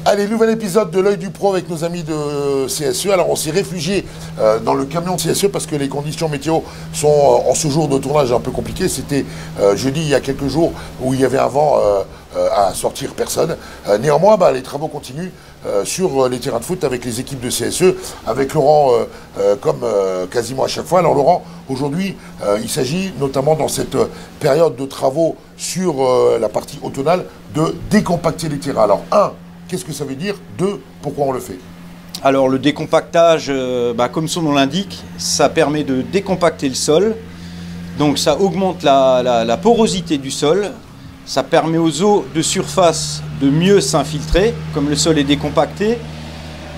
Allez, nouvel épisode de l'œil du pro avec nos amis de CSE. Alors on s'est réfugié dans le camion de CSE parce que les conditions météo sont en ce jour de tournage un peu compliquées. C'était jeudi il y a quelques jours où il y avait un vent à sortir personne. Néanmoins, les travaux continuent sur les terrains de foot avec les équipes de CSE, avec Laurent comme quasiment à chaque fois. Alors Laurent, aujourd'hui, il s'agit notamment dans cette période de travaux sur la partie automnale de décompacter les terrains. Alors qu'est-ce que ça veut dire? 2, pourquoi on le fait? Alors le décompactage, comme son nom l'indique, ça permet de décompacter le sol. Donc ça augmente la porosité du sol. Ça permet aux eaux de surface de mieux s'infiltrer, comme le sol est décompacté.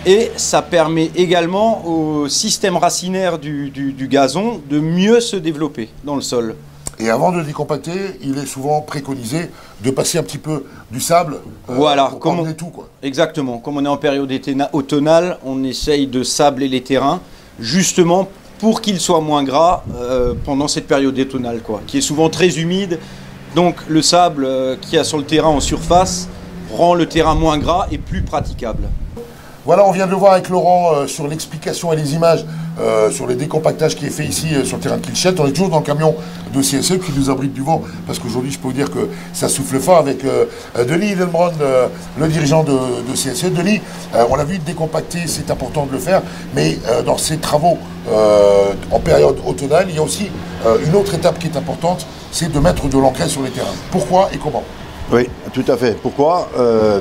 Et ça permet également au système racinaire du gazon de mieux se développer dans le sol. Et avant de décompacter, il est souvent préconisé de passer un petit peu du sable voilà, pour coordonner tout, quoi. Exactement. Comme on est en période automnale, on essaye de sabler les terrains, justement pour qu'ils soient moins gras pendant cette période automnale, qui est souvent très humide. Donc le sable qu'il y a sur le terrain en surface rend le terrain moins gras et plus praticable. Voilà, on vient de le voir avec Laurent sur l'explication et les images sur le décompactage qui est fait ici sur le terrain de Kilchette. On est toujours dans le camion de CSE qui nous abrite du vent parce qu'aujourd'hui, je peux vous dire que ça souffle fort avec Denis Delbron, le dirigeant de CSE. Denis, on l'a vu, décompacter, c'est important de le faire, mais dans ces travaux en période automnale, il y a aussi une autre étape qui est importante, c'est de mettre de l'engrais sur les terrains. Pourquoi et comment ? Oui, tout à fait. Pourquoi?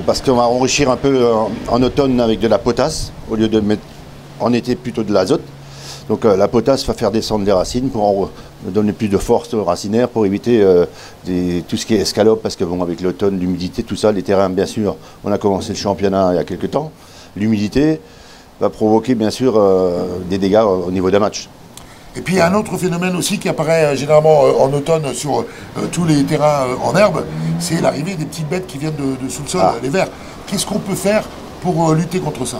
Parce qu'on va enrichir un peu en automne avec de la potasse, au lieu de mettre en été plutôt de l'azote. Donc la potasse va faire descendre les racines pour donner plus de force aux racinaires, pour éviter tout ce qui est escalope, parce que bon, avec l'automne, l'humidité, tout ça, les terrains, bien sûr, on a commencé le championnat il y a quelques temps. L'humidité va provoquer, bien sûr, des dégâts au niveau d'un match. Et puis il y a un autre phénomène aussi qui apparaît généralement en automne sur tous les terrains en herbe, c'est l'arrivée des petites bêtes qui viennent de sous le sol, les vers. Qu'est-ce qu'on peut faire pour lutter contre ça?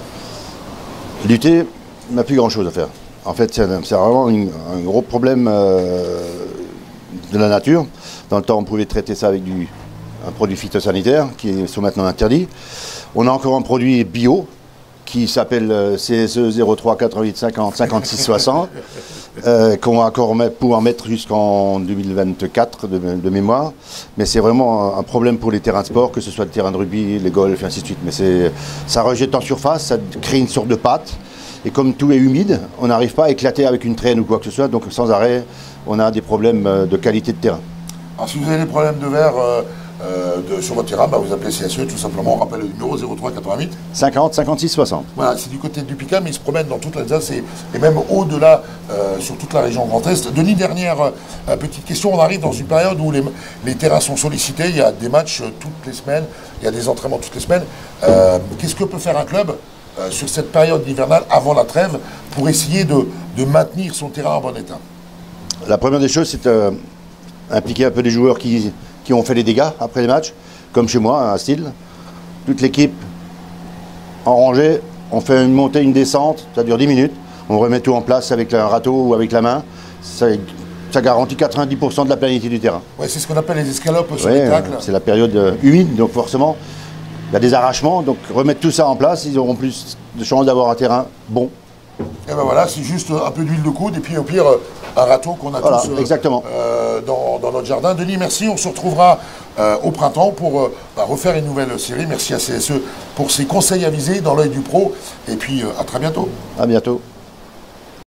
Lutter, il n'y a plus grand-chose à faire. En fait, c'est vraiment un gros problème de la nature. Dans le temps, on pouvait traiter ça avec un produit phytosanitaire qui sont maintenant interdits. On a encore un produit bio qui s'appelle CSE 03 88 50 56 60, qu'on va encore pouvoir mettre jusqu'en 2024 de mémoire. Mais c'est vraiment un problème pour les terrains de sport, que ce soit le terrain de rugby, les golfs, et ainsi de suite. Mais ça rejette en surface, ça crée une sorte de pâte. Et comme tout est humide, on n'arrive pas à éclater avec une traîne ou quoi que ce soit. Donc sans arrêt, on a des problèmes de qualité de terrain. Alors si vous avez des problèmes de verre sur votre terrain, vous appelez CSE tout simplement, on rappelle le numéro 03 88 50 56 60. Voilà, c'est du côté du Picam, mais ils se promènent dans toute l'Alsace et même au-delà sur toute la région Grand Est. Denis, dernière petite question, on arrive dans une période où les terrains sont sollicités, il y a des matchs toutes les semaines, il y a des entraînements toutes les semaines. Qu'est-ce que peut faire un club sur cette période hivernale avant la trêve pour essayer de maintenir son terrain en bon état? La première des choses, c'est impliquer un peu les joueurs qui ont fait les dégâts après les matchs, comme chez moi, à Style. Toute l'équipe en rangée, on fait une montée, une descente, ça dure 10 minutes. On remet tout en place avec un râteau ou avec la main. Ça garantit 90% de la planité du terrain. Ouais, c'est ce qu'on appelle les escalopes sur les tacles. C'est la période humide, donc forcément, il y a des arrachements. Donc remettre tout ça en place, ils auront plus de chances d'avoir un terrain bon. Et ben voilà, c'est juste un peu d'huile de coude et puis au pire un râteau qu'on a tous exactement. Dans notre jardin. Denis, merci. On se retrouvera au printemps pour refaire une nouvelle série. Merci à CSE pour ses conseils avisés dans l'œil du pro. Et puis à très bientôt. À bientôt.